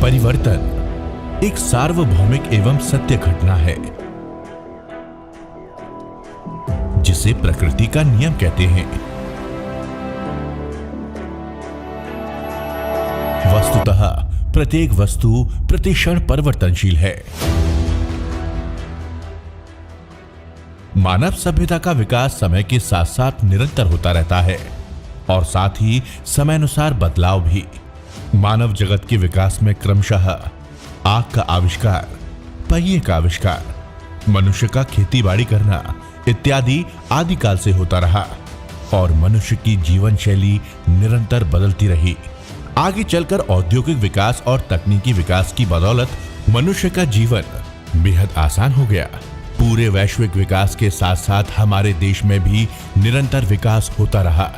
परिवर्तन एक सार्वभौमिक एवं सत्य घटना है जिसे प्रकृति का नियम कहते हैं। वस्तुतः प्रत्येक वस्तु प्रतिक्षण परिवर्तनशील है। मानव सभ्यता का विकास समय के साथ साथ निरंतर होता रहता है और साथ ही समयानुसार बदलाव भी। मानव जगत के विकास में क्रमशः आग का आविष्कार, पहिए का आविष्कार, मनुष्य का खेतीबाड़ी करना इत्यादि आदिकाल से होता रहा और मनुष्य की जीवन शैली निरंतर बदलती रही। आगे चलकर औद्योगिक विकास और तकनीकी विकास की बदौलत मनुष्य का जीवन बेहद आसान हो गया। पूरे वैश्विक विकास के साथ साथ हमारे देश में भी निरंतर विकास होता रहा,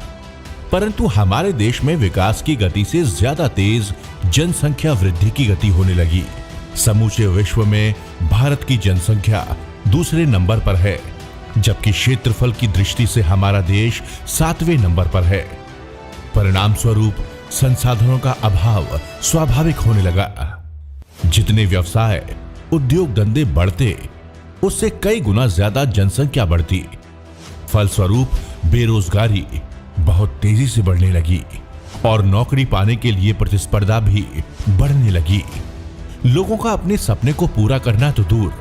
परंतु हमारे देश में विकास की गति से ज्यादा तेज जनसंख्या वृद्धि की गति होने लगी। समूचे विश्व में भारत की जनसंख्या दूसरे नंबर पर है, जबकि क्षेत्रफल की दृष्टि से हमारा देश 7वें नंबर पर है। परिणाम स्वरूप संसाधनों का अभाव स्वाभाविक होने लगा। जितने व्यवसाय, उद्योग धंधे बढ़ते, उससे कई गुना ज्यादा जनसंख्या बढ़ती। फलस्वरूप बेरोजगारी बहुत तेजी से बढ़ने लगी और नौकरी पाने के लिए प्रतिस्पर्धा भी बढ़ने लगी। लोगों का अपने सपने को पूरा करना तो दूर,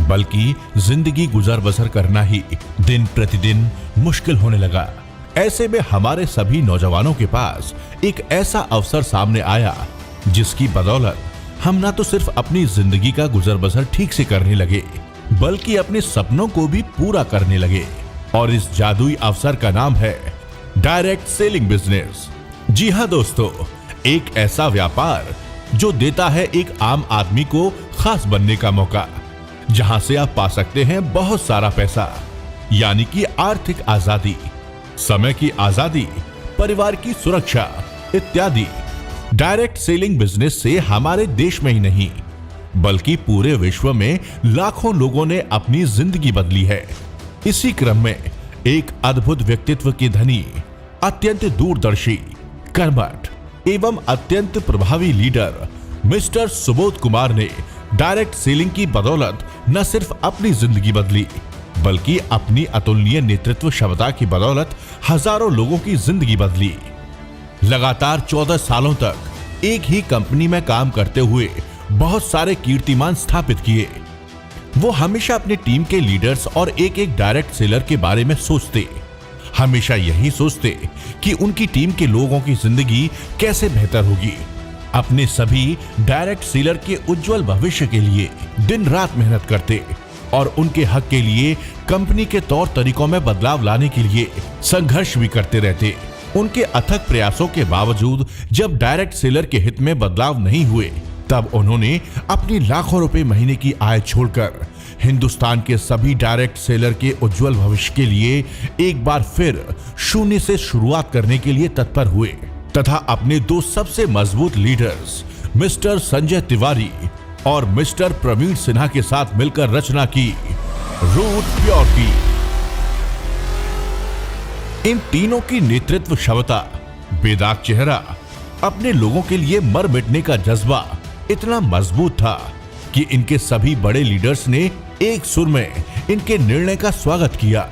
बल्कि जिंदगी गुजर बसर करना ही दिन प्रतिदिन मुश्किल होने लगा। ऐसे में हमारे सभी नौजवानों के पास एक ऐसा अवसर सामने आया जिसकी बदौलत हम ना तो सिर्फ अपनी जिंदगी का गुजर बसर ठीक से करने लगे, बल्कि अपने सपनों को भी पूरा करने लगे। और इस जादुई अवसर का नाम है डायरेक्ट सेलिंग बिजनेस। जी हाँ दोस्तों, एक ऐसा व्यापार जो देता है एक आम आदमी को खास बनने का मौका, जहां से आप पा सकते हैं बहुत सारा पैसा, यानी कि आर्थिक आजादी, समय की आजादी, परिवार की सुरक्षा इत्यादि। डायरेक्ट सेलिंग बिजनेस से हमारे देश में ही नहीं बल्कि पूरे विश्व में लाखों लोगों ने अपनी जिंदगी बदली है। इसी क्रम में एक अद्भुत व्यक्तित्व के धनी, अत्यंत दूरदर्शी, कर्मठ एवं अत्यंत प्रभावी लीडर मिस्टर सुबोध कुमार ने डायरेक्ट सेलिंग की बदौलत न सिर्फ अपनी जिंदगी बदली, बल्कि अपनी अतुलनीय नेतृत्व क्षमता की बदौलत हजारों लोगों की जिंदगी बदली। लगातार 14 सालों तक एक ही कंपनी में काम करते हुए बहुत सारे कीर्तिमान स्थापित किए। वो हमेशा अपनी टीम के लीडर्स और एक एक डायरेक्ट सेलर के बारे में सोचते, हमेशा यही सोचते कि उनकी टीम के लोगों की जिंदगी कैसे बेहतर होगी। अपने सभी डायरेक्ट सेलर के उज्जवल भविष्य के लिए दिन रात मेहनत करते और उनके हक के लिए कंपनी के तौर तरीकों में बदलाव लाने के लिए संघर्ष भी करते रहते। उनके अथक प्रयासों के बावजूद जब डायरेक्ट सेलर के हित में बदलाव नहीं हुए, तब उन्होंने अपनी लाखों रुपए महीने की आय छोड़कर हिंदुस्तान के सभी डायरेक्ट सेलर के उज्जवल भविष्य के लिए एक बार फिर शून्य से शुरुआत करने के लिए तत्पर हुए तथा अपने दो सबसे मजबूत लीडर्स मिस्टर संजय तिवारी और मिस्टर प्रवीण सिन्हा के साथ मिलकर रचना की रूट प्योर की। इन तीनों की नेतृत्व क्षमता, बेदाग चेहरा, अपने लोगों के लिए मर मिटने का जज्बा इतना मजबूत था कि इनके सभी बड़े लीडर्स ने एक सुर में इनके निर्णय का स्वागत किया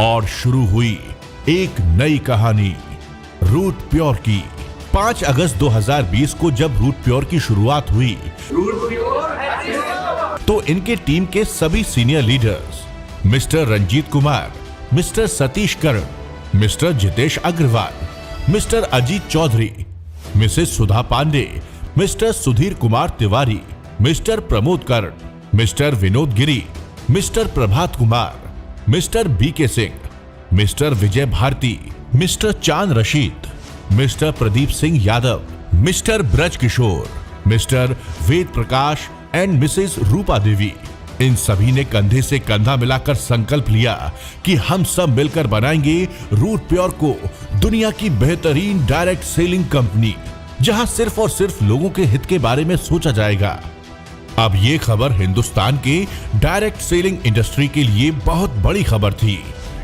और शुरू हुई एक नई कहानी रूट प्योर की। 5 अगस्त 2020 को जब रूट प्योर की शुरुआत हुई तो इनके टीम के सभी senior leaders Mister Ranjeet Kumar, Mister Satish Karn, Mister Jitesh Agarwal, Mister Ajit Chaudhary, Mrs Sudha Pandey, Mister Sudhir Kumar Tiwari, Mister Pramod Karn, Mister Vinod Giri, Mister Prabhat Kumar, Mister BK Singh, Mister Vijay Bharti, Mister Chand Rashid, Mister Pradeep Singh Yadav, Mister Braj Kishore, Mister Ved Prakash and Mrs Rupa Devi, इन सभी ने कंधे से कंधा मिलाकर संकल्प लिया कि हम सब मिलकर बनाएंगे रूट प्योर को दुनिया की बेहतरीन डायरेक्ट सेलिंग कंपनी, जहां सिर्फ और सिर्फ लोगों के हित के बारे में सोचा जाएगा। अब ये खबर हिंदुस्तान के डायरेक्ट सेलिंग इंडस्ट्री के लिए बहुत बड़ी खबर थी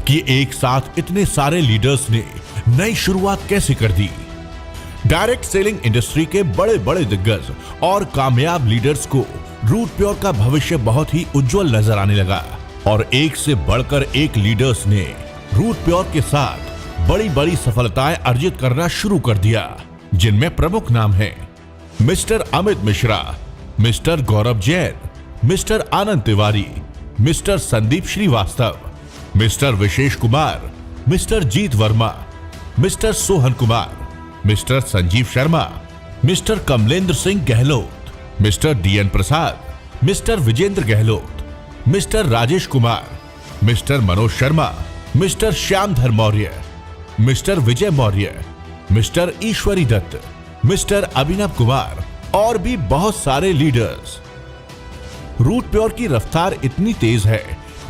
कि एक साथ इतने सारे लीडर्स ने नई शुरुआत कैसे कर दी। डायरेक्ट सेलिंग इंडस्ट्री के बड़े बड़े दिग्गज और कामयाब लीडर्स को रूट प्योर का भविष्य बहुत ही उज्जवल नजर आने लगा और एक से बढ़कर एक लीडर्स ने रूट प्योर के साथ बड़ी बड़ी सफलताएं अर्जित करना शुरू कर दिया, जिनमें प्रमुख नाम हैं mister Amit Mishra, mister Gaurav Jain, mister Anand Tiwari, mister Sandeep Srivastava, mister Vishesh Kumar, mister Jeet Verma, mister Sohan Kumar, mister Sanjeev Sharma, mister Kamlendra Singh Gehlot, mister D N Prasad, mister Vijendra Gehlot, mister Rajesh Kumar, mister Manoj Sharma, mister Shyamdhar Maurya, mister Vijay Maurya, mister Ishwari Dutt, mister Abhinav Kumar और भी बहुत सारे लीडर्स। रूट प्योर की रफ्तार इतनी तेज है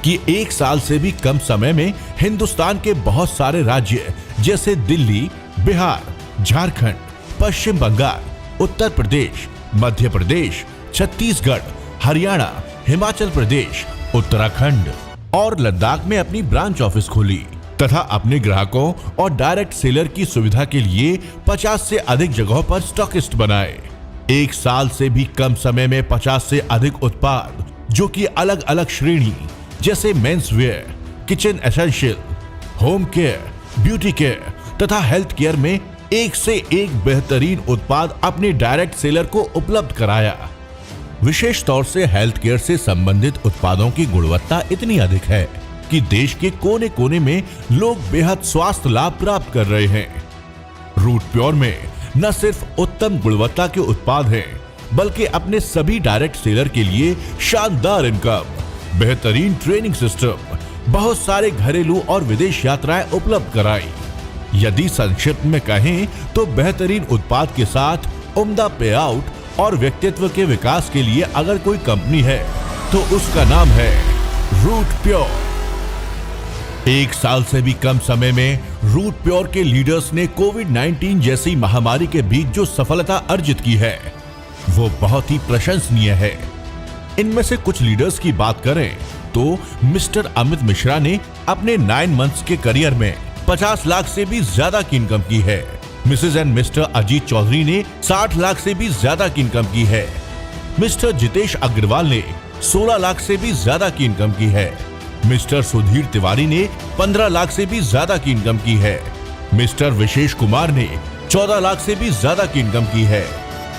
कि एक साल से भी कम समय में हिंदुस्तान के बहुत सारे राज्य जैसे दिल्ली, बिहार, झारखंड, पश्चिम बंगाल, उत्तर प्रदेश, मध्य प्रदेश, छत्तीसगढ़, हरियाणा, हिमाचल प्रदेश, उत्तराखंड और लद्दाख में अपनी ब्रांच ऑफिस खोली तथा अपने ग्राहकों और डायरेक्ट सेलर की सुविधा के लिए 50 से अधिक जगहों पर स्टॉकिस्ट बनाए। एक साल से भी कम समय में 50 से अधिक उत्पाद जो कि अलग अलग श्रेणी जैसे men's wear, kitchen essential, home care, beauty care तथा हेल्थ केयर में एक से एक बेहतरीन उत्पाद अपने डायरेक्ट सेलर को उपलब्ध कराया। विशेष तौर से हेल्थ केयर से संबंधित उत्पादों की गुणवत्ता इतनी अधिक है कि देश के कोने कोने में लोग बेहद स्वास्थ्य लाभ प्राप्त कर रहे हैं। रूट प्योर में न सिर्फ उत्तम गुणवत्ता के उत्पाद हैं, बल्कि अपने सभी डायरेक्ट सेलर के लिए शानदार इनकम, बेहतरीन ट्रेनिंग सिस्टम, बहुत सारे घरेलू और विदेश यात्राएं उपलब्ध कराई। यदि संक्षिप्त में कहें तो बेहतरीन उत्पाद के साथ उम्दा पे आउट और व्यक्तित्व के विकास के लिए अगर कोई कंपनी है तो उसका नाम है रूट प्योर। एक साल से भी कम समय में रूट प्योर के लीडर्स ने कोविड-19 जैसी महामारी के बीच जो सफलता अर्जित की है वो बहुत ही प्रशंसनीय है। इनमें से कुछ लीडर्स की बात करें तो मिस्टर अमित मिश्रा ने अपने 9 मंथ्स के करियर में 50 लाख से भी ज्यादा की इनकम की है। Mrs and Mr Ajit Chaudhary ने 60 लाख से भी ज्यादा की इनकम की है। मिस्टर जितेश अग्रवाल ने 16 लाख से भी ज्यादा की इनकम की है। मिस्टर सुधीर तिवारी ने 15 लाख से भी ज्यादा की इनकम की है। मिस्टर विशेष कुमार ने 14 लाख से भी ज्यादा की इनकम की है।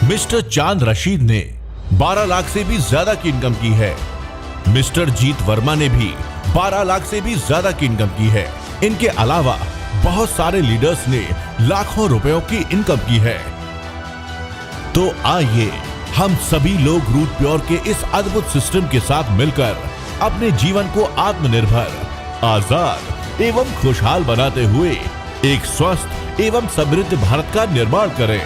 मिस्टर चांद रशीद ने 12 लाख से भी ज्यादा की इनकम की है। मिस्टर जीत वर्मा ने भी 12 लाख से भी ज्यादा की इनकम की है। इनके अलावा बहुत सारे लीडर्स ने लाखों रुपयों की इनकम की है। तो आइए हम सभी लोग रूट प्योर के इस अद्भुत सिस्टम के साथ मिलकर अपने जीवन को आत्मनिर्भर, आजाद एवं खुशहाल बनाते हुए एक स्वस्थ एवं समृद्ध भारत का निर्माण करें।